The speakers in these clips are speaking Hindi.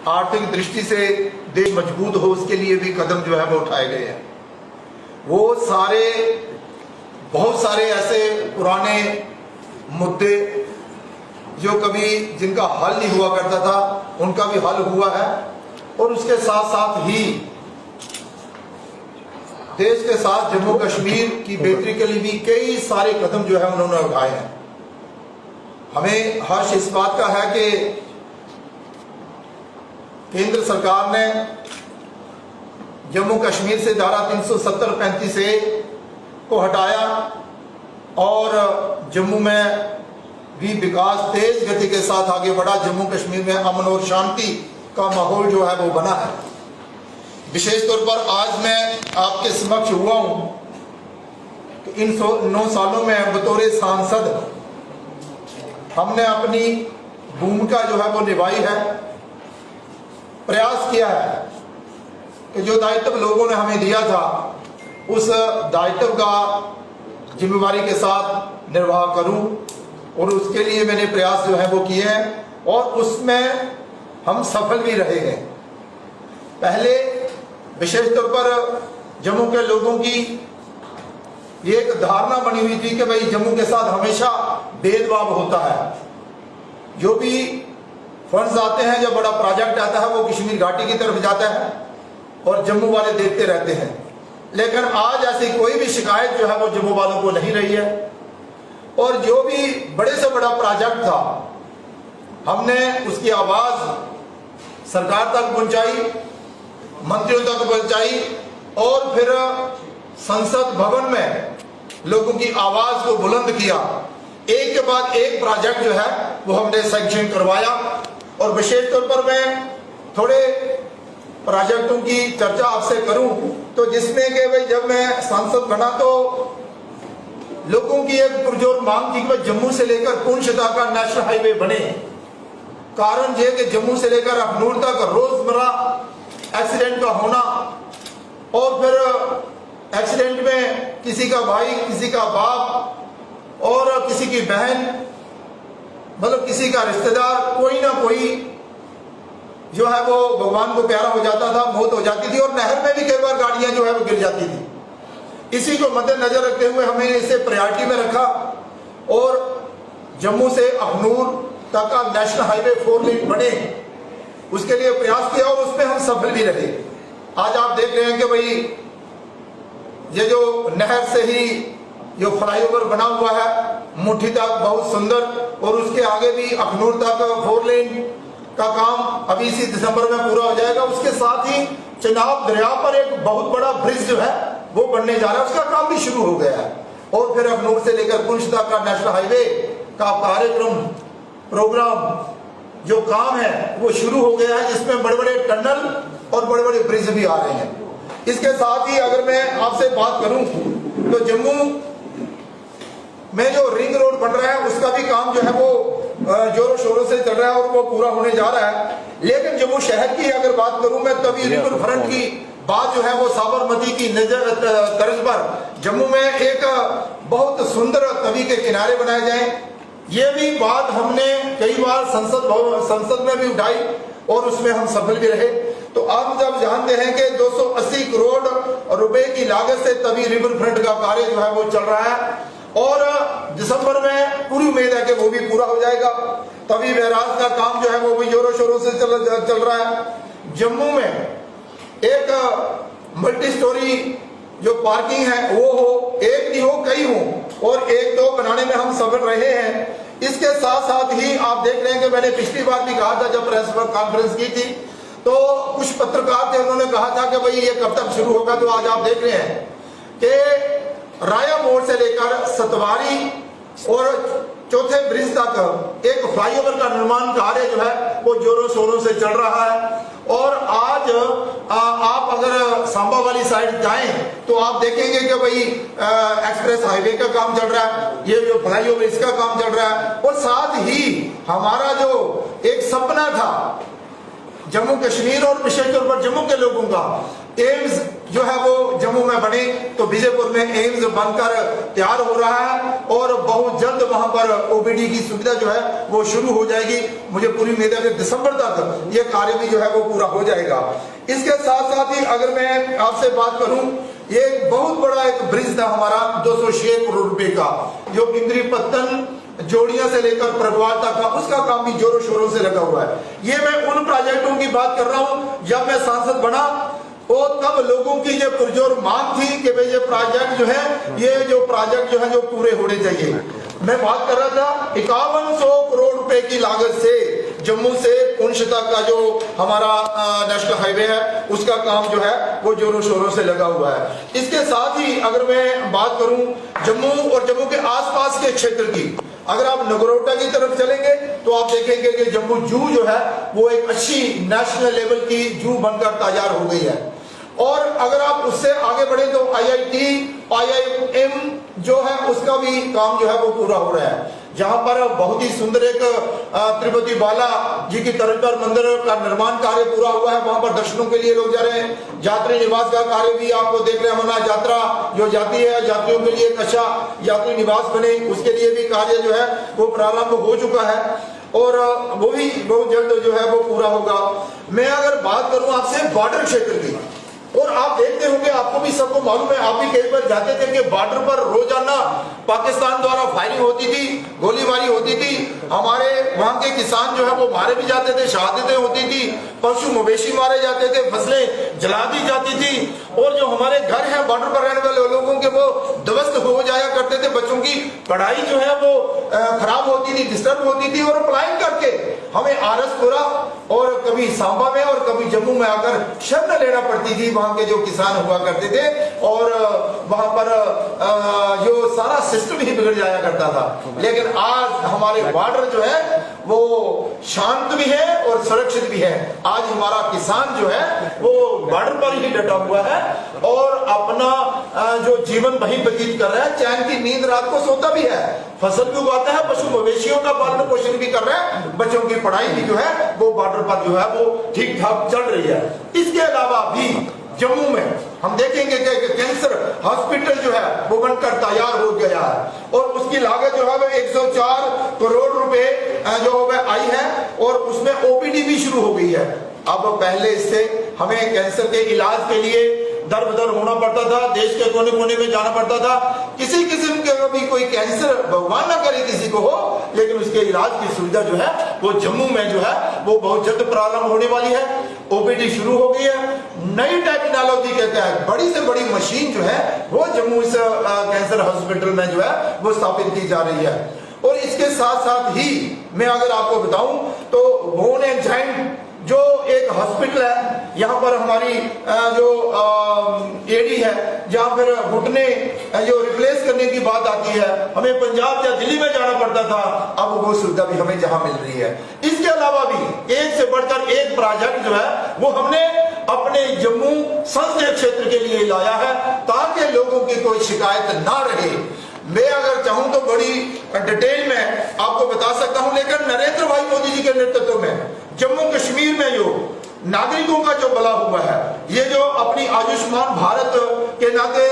आर्थिक दृष्टि से देश मजबूत हो, उसके लिए भी कदम जो है वो उठाए गए हैं। वो सारे बहुत सारे ऐसे पुराने मुद्दे जो कभी जिनका हल नहीं हुआ करता था, उनका भी हल हुआ है। और उसके साथ साथ ही देश के साथ जम्मू कश्मीर की बेहतरी के लिए भी कई सारे कदम जो है उन्होंने उठाए हैं। हमें हर्ष इस बात का है कि केंद्र सरकार ने जम्मू कश्मीर से धारा 370-35A को हटाया और जम्मू में भी विकास तेज गति के साथ आगे बढ़ा। जम्मू कश्मीर में अमन और शांति का माहौल जो है वो बना है। विशेष तौर पर आज मैं आपके समक्ष हुआ हूं कि इन 9 सालों में बतौर सांसद हमने अपनी भूमिका जो है वो निभाई है। प्रयास किया है कि जो दायित्व लोगों ने हमें दिया था उस दायित्व का जिम्मेवारी के साथ निर्वाह करूं, और उसके लिए मैंने प्रयास जो है वो किए हैं और उसमें हम सफल भी रहे हैं। पहले विशेष तौर पर जम्मू के लोगों की ये एक धारणा बनी हुई थी कि भाई जम्मू के साथ हमेशा भेदभाव होता है। जो भी फंड्स आते हैं, जब बड़ा प्रोजेक्ट आता है वो कश्मीर घाटी की तरफ जाता है और जम्मू वाले देखते रहते हैं। लेकिन आज ऐसी कोई भी शिकायत जो है वो जम्मू वालों को नहीं रही है। और जो भी बड़े से बड़ा प्रोजेक्ट था, हमने उसकी आवाज सरकार तक पहुंचाई, मंत्रियों तक पहुंचाई और फिर संसद भवन में लोगों की आवाज को बुलंद किया। एक के बाद एक प्रोजेक्ट जो है वो हमने सैंक्शन करवाया। और विशेष तौर पर मैं थोड़े प्रोजेक्टों की चर्चा आपसे करूं तो जिसमें कि भाई जब मैं सांसद बना तो लोगों की एक पुरजोर मांग थी कि जम्मू से लेकर पुंछ तक का नेशनल हाईवे बने। कारण यह कि जम्मू से लेकर अखनूर तक रोजमर्रा एक्सीडेंट का होना, और फिर एक्सीडेंट में किसी का भाई, किसी का बाप और किसी की बहन, मतलब किसी का रिश्तेदार, कोई ना कोई जो है वो भगवान को प्यारा हो जाता था, मौत हो जाती थी। और नहर में भी कई बार गाड़ियां जो है वो गिर जाती थी। इसी को मद्देनजर रखते हुए हमने इसे प्रायोरिटी में रखा और जम्मू से अखनूर तक का नेशनल हाईवे 4 लेन बने, उसके लिए प्रयास किया और उसमें हम सफल भी रहे। आज आप देख रहे हैं कि भाई ये जो नहर से ही जो फ्लाईओवर बना हुआ है मुट्ठी तक, बहुत सुंदर, और उसके आगे भी अखनूर तक 4 लेन का काम अभी इसी दिसंबर में पूरा हो जाएगा। उसके साथ ही चेनाब दरिया पर एक बहुत बड़ा ब्रिज जो है वो बनने जा रहा है, उसका काम भी शुरू हो गया है। और फिर अखनूर से लेकर पुंछ तक का नेशनल हाईवे का कार्यक्रम, प्रोग्राम, जो काम है वो शुरू हो गया है, जिसमें बड़े बड़े टनल और बड़े बड़े ब्रिज भी आ रहे हैं। इसके साथ ही अगर मैं आपसे बात करूं तो जम्मू में जो रिंग रोड बन रहा है उसका भी काम जो है वो जोरों शोरों से चल रहा है और वो पूरा होने जा रहा है। लेकिन जम्मू शहर की अगर बात करूं मैं, तभी रिवर फ्रंट की बात जो है वो साबरमती की नजर तर्ज पर जम्मू में एक बहुत सुंदर तवी के किनारे बनाए जाए, ये भी बात हमने कई बार संसद में भी उठाई और उसमें हम सफल भी रहे। तो आप जब जानते हैं कि 280 करोड़ रुपए की लागत से तवी रिवर फ्रंट का कार्य जो है वो चल रहा है और दिसंबर में पूरी उम्मीद है कि वो भी पूरा हो जाएगा। तवी बैराज का काम जो है वो भी जोरों शोरों से चल रहा है। जम्मू में एक मल्टी स्टोरी जो पार्किंग है वो हो, एक नहीं हो कई हो, और 1-2 बनाने में हम सफल रहे हैं। इसके साथ साथ ही आप देख रहे हैं कि मैंने पिछली बार भी कहा था जब प्रेस कॉन्फ्रेंस की थी तो कुछ पत्रकार थे, उन्होंने कहा था कि भाई ये कब तक शुरू होगा। तो आज आप देख रहे हैं कि राया मोड़ से लेकर सतवारी और चौथे ब्रिज तक एक फ्लाईओवर का निर्माण कार्य जो है वो जोरों शोरों से चल रहा है। और आज आप अगर सांबा वाली साइड जाएं तो आप देखेंगे कि भाई एक्सप्रेस हाईवे का काम चल रहा है, ये जो फ्लाईओवर इसका काम चल रहा है। और साथ ही हमारा जो एक सपना था जम्मू कश्मीर और विशेष तौर पर जम्मू के लोगों का, एम्स जो है वो जम्मू में बने, तो विजयपुर में एम्स बनकर तैयार हो रहा है और बहुत जल्द वहां पर ओपीडी की सुविधा जो है वो शुरू हो जाएगी। मुझे पूरी उम्मीद है कि दिसंबर तक ये कार्य भी जो है वो पूरा हो जाएगा। इसके साथ साथ ही अगर मैं आपसे बात करूं, ये बहुत बड़ा एक ब्रिज था हमारा 206 करोड़ रुपए का, जो इंद्री पत्तन जोड़िया से लेकर प्रगवाल तक का, उसका काम भी जोरों शोरों से लगा हुआ है। ये मैं उन प्रोजेक्टों की बात कर रहा हूं, जब मैं सांसद बना और तब लोगों की ये पुरजोर मांग थी कि भाई ये प्रोजेक्ट जो है, ये जो प्रोजेक्ट जो है जो पूरे होने चाहिए। मैं बात कर रहा था 5100 करोड़ रुपए की लागत से जम्मू से पुंछ तक का जो हमारा नेशनल हाईवे है, उसका काम जो है वो जोरों शोरों से लगा हुआ है। इसके साथ ही अगर मैं बात करूं जम्मू और जम्मू के आसपास के क्षेत्र की, अगर आप नगरोटा की तरफ चलेंगे तो आप देखेंगे कि जम्मू जू जो है वो एक अच्छी नेशनल लेवल की जू बनकर तैयार हो गई है। और अगर आप उससे आगे बढ़े तो IIT, IIM जो है उसका भी काम जो है वो पूरा हो रहा है, जहां पर बहुत ही सुंदर एक तिरुपति बाला जी की तरफ पर मंदिर का निर्माण कार्य पूरा हुआ है। वहां पर दर्शनों के लिए लोग जा रहे हैं। यात्री निवास का कार्य भी आपको देख रहे होना, यात्रा जो जाती है यात्रियों के लिए एक अच्छा यात्री निवास बने, उसके लिए भी कार्य जो है वो प्रारंभ हो चुका है और वो भी बहुत जल्द जो है वो पूरा होगा। मैं अगर बात करूं आपसे बॉर्डर क्षेत्र की, और आप देखते होंगे, आपको भी सबको मालूम है, आप भी कई बार जाते थे कि बॉर्डर पर रोजाना पाकिस्तान द्वारा फायरिंग होती थी, गोलीबारी होती थी। हमारे वहां के किसान जो है वो मारे भी जाते थे, शहादतें होती थी, पशु मवेशी मारे जाते थे, फसलें जला दी जाती थी, और जो हमारे घर हैं बॉर्डर पर रहने वाले लोगों के वो ध्वस्त हो जाया करते थे। बच्चों की पढ़ाई जो है वो खराब होती थी, डिस्टर्ब होती थी, और पलायन करके हमें आरसपुरा और कभी सांबा में और कभी जम्मू में आकर शरण लेना पड़ती थी। वहां के जो किसान हुआ करते थे और वहां पर जो सारा सिस्टम ही बिगड़ जाया करता था। लेकिन आज हमारे बॉर्डर जो है वो शांत भी है और सुरक्षित भी है। आज हमारा किसान जो है वो बॉर्डर पर ही डटा हुआ है और अपना जो जीवन वही व्यतीत कर रहा है। चैन की नींद रात को सोता भी है, फसल भी उगाता है, पशु मवेशियों का पालन पोषण भी कर रहा है, बच्चों की पढ़ाई भी जो है वो बॉर्डर पर जो है वो ठीक ठाक चल रही है। इसके अलावा भी जम्मू में हम देखेंगे कि कैंसर हॉस्पिटल जो है वो बनकर तैयार हो गया है और उसकी लागत जो है वो 104 करोड़ रुपए जो है आई है और उसमें OPD भी शुरू हो गई है। अब पहले इससे हमें कैंसर के इलाज के लिए दर बदर होना पड़ता था, देश के कोने कोने में जाना पड़ता था। किसी किस्म का भी कोई कैंसर भगवान ना करे किसी को हो, लेकिन उसके इलाज की सुविधा जो है वो जम्मू में जो है वो बहुत जल्द प्रारंभ होने वाली है। OPD शुरू हो गई है। नई टेक्नोलॉजी के तहत बड़ी से बड़ी मशीन जो है वो जम्मू इस कैंसर हॉस्पिटल में जो है वो स्थापित की जा रही है। और इसके साथ साथ ही मैं अगर आपको बताऊं तो बोन एंड जॉइंट जो एक हॉस्पिटल है, यहाँ पर हमारी जो एडी है, जहाँ फिर घुटने जो रिप्लेस करने की बात आती है, हमें पंजाब या दिल्ली में जाना पड़ता था, अब वो सुविधा भी हमें जहाँ मिल रही है। इसके अलावा भी एक से बढ़कर एक प्रोजेक्ट जो है वो हमने अपने जम्मू संसदीय क्षेत्र के लिए लाया है ताकि लोगों की कोई शिकायत ना रहे। मैं अगर चाहूं तो बड़ी डिटेल में आपको बता सकता हूं, लेकिन नरेंद्र भाई मोदी जी के नेतृत्व में जम्मू कश्मीर में जो नागरिकों का जो भला हुआ है, ये जो अपनी आयुष्मान भारत के नाते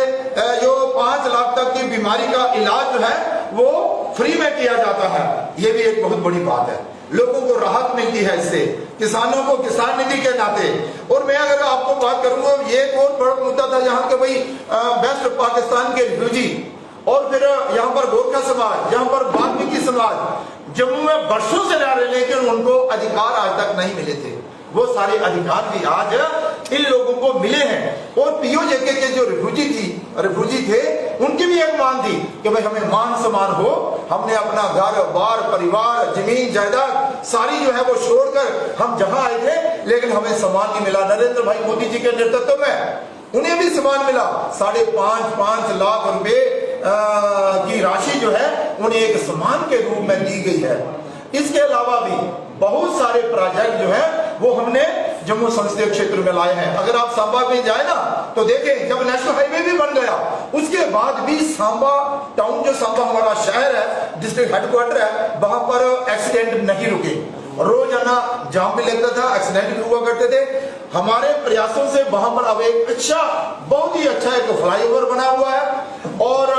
जो 5 लाख तक की बीमारी का इलाज जो है वो फ्री में किया जाता है, ये भी एक बहुत बड़ी बात है। लोगों को राहत मिलती है इससे, किसानों को किसान निधि के नाते। और मैं अगर आपको बात करूंगा, ये एक और बड़ा मुद्दा था जहां के भाई वेस्ट पाकिस्तान के रिफ्यूजी और फिर यहाँ पर गोरखा समाज, यहाँ पर वाल्मीकि समाज जम्मू में बरसों से रह रहे, लेकिन उनको अधिकार आज तक नहीं मिले थे। वो सारे अधिकार भी आज इन लोगों को मिले हैं। और POJK के जो रिफ्यूजी थे उनकी भी एक मांग थी कि भाई हमें मान सम्मान हो, हमने अपना घर बार परिवार जमीन जायदाद सारी जो है वो छोड़कर हम जहां आए थे, लेकिन हमें सम्मान नहीं मिला। नरेंद्र भाई मोदी जी के नेतृत्व में उन्हें भी सम्मान मिला। 5.5 लाख रुपए की राशि जो है उन्हें एक सम्मान के रूप में दी गई है। इसके अलावा भी बहुत सारे प्रोजेक्ट जो है वो हमने जम्मू संसदीय क्षेत्र में लाए हैं। अगर आप सांबा में जाए ना तो देखें, जब नेशनल हाईवे भी बन गया उसके बाद भी सांबा टाउन, जो सांबा हमारा शहर है, डिस्ट्रिक्ट हेडक्वार्टर है, वहां पर एक्सीडेंट नहीं रुके। रोजाना जाम भी लगता था, एक्सीडेंट भी हुआ करते थे। हमारे प्रयासों से वहां पर अब एक बहुत ही अच्छा एक फ्लाईओवर बना हुआ है और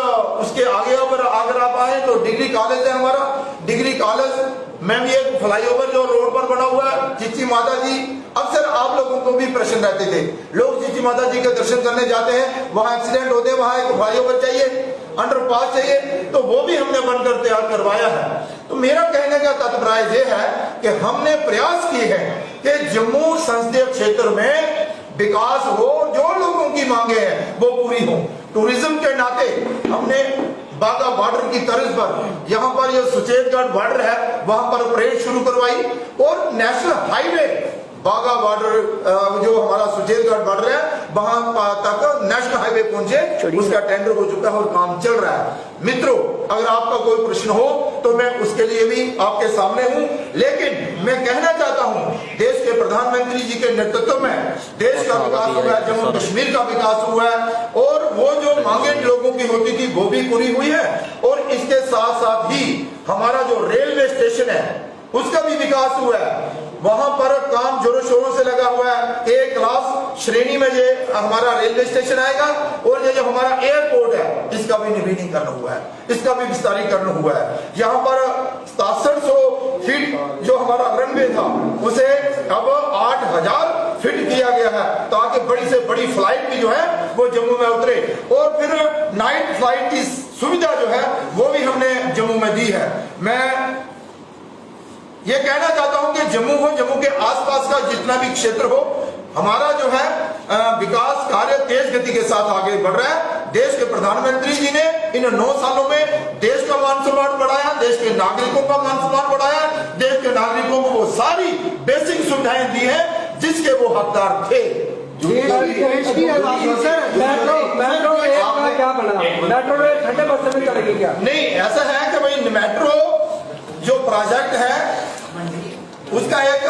उसके आगे अगर आप आए तो डिग्री कॉलेज है हमारा। डिग्री कॉलेज में भी एक फ्लाईओवर जो रोड पर बना हुआ है। चिच्ची माता जी, अक्सर आप लोगों को भी प्रश्न रहते थे, लोग चिच्ची माता जी के दर्शन करने जाते हैं, वहां एक्सीडेंट होते हैं, वहां एक फ्लाईओवर चाहिए, अंडरपास चाहिए, तो वो भी हमने बनकर तैयार करवाया है। तो मेरा कहने का तात्पर्य ये है कि हमने प्रयास किए हैं कि जम्मू संसदीय क्षेत्र में विकास हो, जो लोगों की मांगे हैं वो पूरी हो। टूरिज्म के नाते हमने बागा बॉर्डर की तर्ज पर यहाँ पर जो सुचेतगढ़ बॉर्डर है वहां पर परेड शुरू करवाई और नेशनल हाईवे बागा बॉर्डर जो हमारा सुचेतगढ़ बॉर्डर है वहां तक नेशनल हाईवे पहुंचे, उसका टेंडर हो चुका है और काम चल रहा है। मित्रों, अगर आपका कोई प्रश्न हो तो मैं उसके लिए भी आपके सामने हूं, लेकिन मैं कहना चाहता हूं देश के प्रधानमंत्री जी के नेतृत्व में देश का विकास हुआ है, जम्मू कश्मीर का विकास हुआ है और वो जो मांगे लोगों की होती थी वो भी पूरी हुई है। और इसके साथ साथ ही हमारा जो रेलवे स्टेशन है उसका भी विकास हुआ है, वहां पर काम जोरों शोरों से लगा हुआ है। ए क्लास श्रेणी में ये हमारा रेलवे स्टेशन आएगा और ये जो हमारा एयरपोर्ट है इसका भी नवीनीकरण हुआ है, इसका भी विस्तारीकरण हुआ है। यहाँ पर 6700 फीट जो हमारा रनवे था उसे अब 8000 फीट किया गया है ताकि बड़ी से बड़ी फ्लाइट भी जो है वो जम्मू में उतरे और फिर नाइट फ्लाइट की सुविधा जो है वो भी हमने जम्मू में दी है। मैं ये कहना चाहता हूं कि जम्मू हो, जम्मू के आसपास का जितना भी क्षेत्र हो, हमारा जो है विकास कार्य तेज गति के साथ आगे बढ़ रहा है। देश के प्रधानमंत्री जी ने इन 9 सालों में देश का मान सम्मान बढ़ाया, देश के नागरिकों का मान सम्मान बढ़ाया, देश के नागरिकों को वो सारी बेसिक सुविधाएं दी हैं जिसके वो हकदार थे। नहीं, ऐसा है कि भाई मेट्रो जो प्रोजेक्ट है उसका एक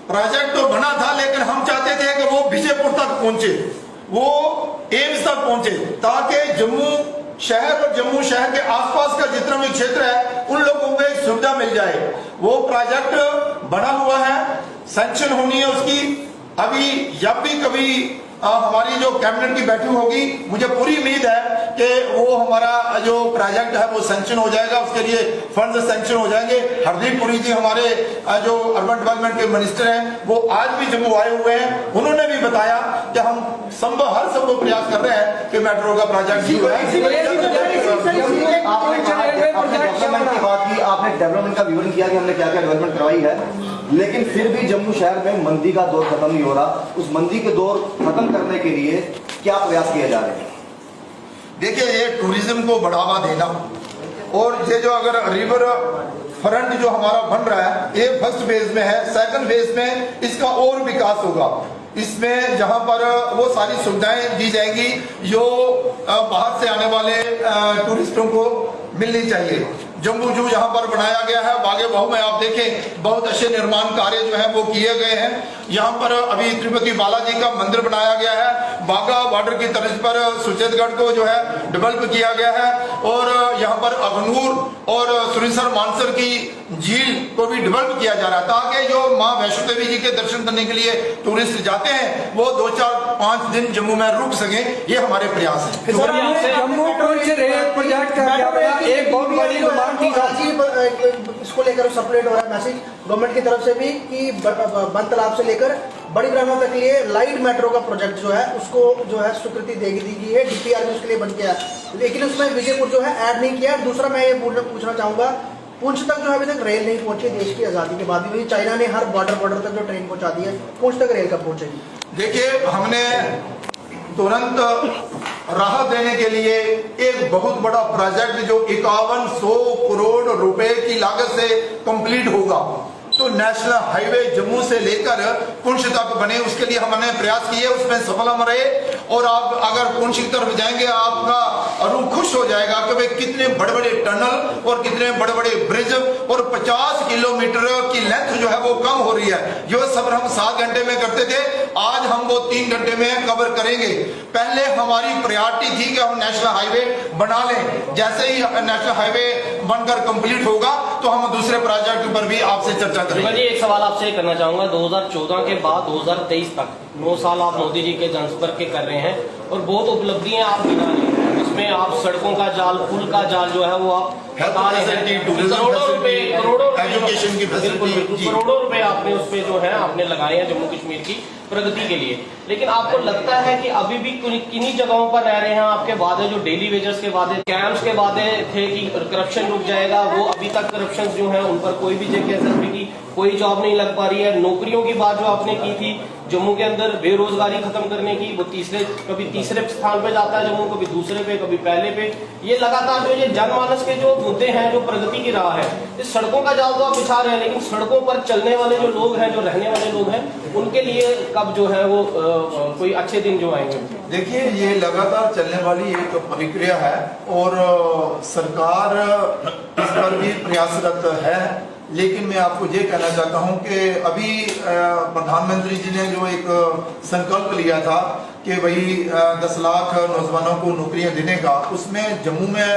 प्रोजेक्ट तो बना था, लेकिन हम चाहते थे कि वो विजयपुर तक पहुंचे, वो एम्स तक पहुंचे ताकि जम्मू शहर और जम्मू शहर के आसपास का जितना भी क्षेत्र है उन लोगों को एक सुविधा मिल जाए। वो प्रोजेक्ट बना हुआ है, सैंक्शन होनी है उसकी। अभी जब भी कभी हमारी जो कैबिनेट की बैठक होगी, मुझे पूरी उम्मीद है कि वो हमारा जो प्रोजेक्ट है वो सैंक्शन हो जाएगा, उसके लिए फंड सैंक्शन हो जाएंगे। हरदीप पुरी जी हमारे जो अर्बन डेवलपमेंट के मिनिस्टर हैं वो आज भी जम्मू आए हुए हैं, उन्होंने भी बताया कि हम हर संभव प्रयास कर रहे हैं कि मेट्रो का प्रोजेक्ट जो है। आपने डेवलपमेंट का विवरण किया कि हमने क्या क्या डेवलपमेंट करवाई है, लेकिन फिर भी जम्मू शहर में मंदी का दौर खत्म नहीं हो रहा। उस मंदी के दौर खत्म करने के लिए क्या प्रयास किए जा रहे हैं? देखिए, ये टूरिज्म को बढ़ावा देना और ये जो अगर रिवर फ्रंट जो हमारा बन रहा है ये फर्स्ट फेज में है, सेकंड फेज में इसका और विकास होगा। इसमें जहां पर वो सारी सुविधाएं दी जाएंगी जो बाहर से आने वाले टूरिस्टों को मिलनी चाहिए। जम्बू जू यहाँ पर बनाया गया है, बागे बहु में आप देखें बहुत अच्छे निर्माण कार्य जो है वो किए गए हैं। यहाँ पर अभी तिरुपति बालाजी का मंदिर बनाया गया है, बागा बॉर्डर की तर्ज पर सुचेतगढ़ को जो है डेवलप किया गया है और यहाँ पर अखनूर और सुरिसर मानसर की झील को भी डेवलप किया जा रहा है ताकि जो माँ वैष्णो देवी जी के दर्शन करने के लिए टूरिस्ट जाते हैं वो 2-4-5 दिन जम्मू में रुक सके, ये हमारे प्रयास है। जम्मू प्रोजेक्ट का एक बहुत बड़ी इसको लेकर सर्कुलेट हो रहा है मैसेज गवर्नमेंट की तरफ से भी कि बंद तालाब से लेकर बड़ी ब्रह्मा तक लिए लाइट मेट्रो का प्रोजेक्ट जो है उसको जो है स्वीकृति दी गई है, डीपीआर में उसके लिए बन गया, लेकिन उसमें विजयपुर जो है ऐड नहीं किया। दूसरा मैं ये पूछना चाहूंगा, पुंछ तक जो अभी तक रेल नहीं पहुंची, देश की आजादी के बाद भी चाइना ने हर बॉर्डर तक जो ट्रेन पहुंचा दी है, पुंछ तक रेल कब पहुंचेगी? देखिए, हमने तुरंत राहत देने के लिए एक बहुत बड़ा प्रोजेक्ट जो 5100 करोड़ रुपए की लागत से कंप्लीट होगा, तो नेशनल हाईवे जम्मू से लेकर पुंछ तक बने, उसके लिए हमने प्रयास किए, उसमें सफल हम रहे। और आप अगर पुंछ की तरफ जाएंगे आपका रूह खुश हो जाएगा कि भाई कितने बड़े बड़े टनल और कितने बड़े बड़े ब्रिज और 50 किलोमीटर की लेंथ जो है वो कम हो रही है। जो सफर हम 7 घंटे में करते थे आज हम वो 3 घंटे में कवर करेंगे। पहले हमारी प्रायोरिटी थी कि हम नेशनल हाईवे बना लें, जैसे ही नेशनल हाईवे बनकर कंप्लीट होगा तो हम दूसरे प्रोजेक्ट पर भी आपसे चर्चा जी करेंगे। एक सवाल आपसे करना चाहूंगा, 2014 के बाद 2023 तक 9 साल आप मोदी जी के जनसंपर्क के कर रहे हैं और बहुत उपलब्धियां आप गिना रहे हैं। इसमें आप सड़कों का जाल, पुल का जाल जो है वो आप बता रहे हैं, करोड़ों रुपए एजुकेशन की बिल्कुल फैसिलिटी, करोड़ों रुपए आपने उस पे जो है आपने लगाए हैं जम्मू कश्मीर की प्रगति के लिए। लेकिन आपको लगता है कि अभी भी किन्हीं जगहों पर रह रहे हैं आपके वादे, जो डेली वेजेस के वादे, कैंप्स के वादे थे कि करप्शन रुक जाएगा, वो अभी तक करप्शन जो है उन पर कोई भी JKSLP की कोई जॉब नहीं लग पा रही है। नौकरियों की बात जो आपने की थी जम्मू के अंदर बेरोजगारी खत्म करने की, वो कभी तीसरे स्थान पे जाता है जम्मू, कभी दूसरे पे, कभी पहले पे। ये लगातार जो ये जनमानस के जो मुद्दे हैं, जो प्रगति की राह है, इस सड़कों का जाल तो आप बिछा रहे हैं, लेकिन सड़कों पर चलने वाले जो लोग हैं, जो रहने वाले लोग हैं, उनके लिए कब जो है वो कोई अच्छे दिन जो आएंगे? देखिए ये लगातार चलने वाली एक प्रक्रिया है और सरकार इस पर भी प्रयासरत है। लेकिन मैं आपको ये कहना चाहता हूं कि अभी प्रधानमंत्री जी ने जो एक संकल्प लिया था कि भाई 10 लाख नौजवानों को नौकरियां देने का, उसमें जम्मू में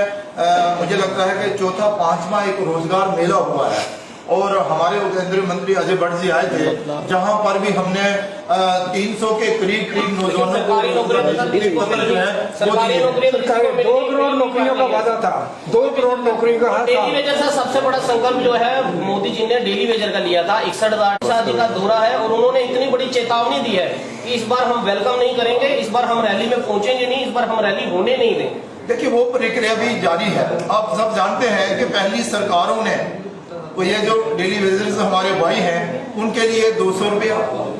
मुझे लगता है कि चौथा 5वां एक रोजगार मेला हुआ है और हमारे केंद्रीय मंत्री अजय भट्ट जी आए थे, जहां पर भी हमने 300 के करीब नौजवानों को सरकारी नौकरी 2 करोड़ नौकरियों का वादा था, 2 करोड़ नौकरियों का हर डेली साल। वेजर का सबसे बड़ा संकल्प जो है मोदी जी ने डेली वेजर का लिया था। 61,000 शादी का दौरा है और उन्होंने इतनी बड़ी चेतावनी दी है कि इस बार हम वेलकम नहीं करेंगे, इस बार हम रैली में पहुंचेंगे नहीं, इस बार हम रैली होने नहीं देंगे। देखिए वो प्रक्रिया भी जारी है। आप सब जानते हैं कि पहली सरकारों ने वो ये जो डेली वेजर्स हमारे भाई हैं उनके लिए 200 रुपया,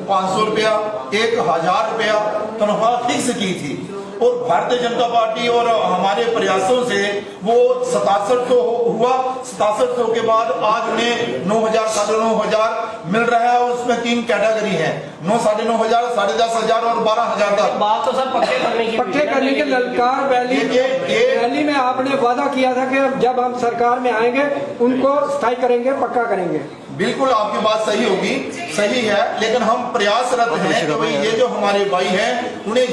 500 रुपया, 1000 रुपया तनख्वाह फिक्स की थी और भारतीय जनता पार्टी और हमारे प्रयासों से वो 6700 हुआ। 6700 के बाद आज उन्हें 9000, 9,500 मिल रहा है और उसमें 3 कैटेगरी है, 9, 9,500, 10,500 और 12,000 तक। बात तो सर पक्के करने की, पक्के करने के ललकार रैली में आपने वादा किया था कि जब हम सरकार में आएंगे उनको स्थायी करेंगे, पक्का करेंगे। बिल्कुल आपकी बात सही होगी, सही है, लेकिन हम प्रयासरत हैं कि भाई ये जो हमारे भाई हैं उन्हें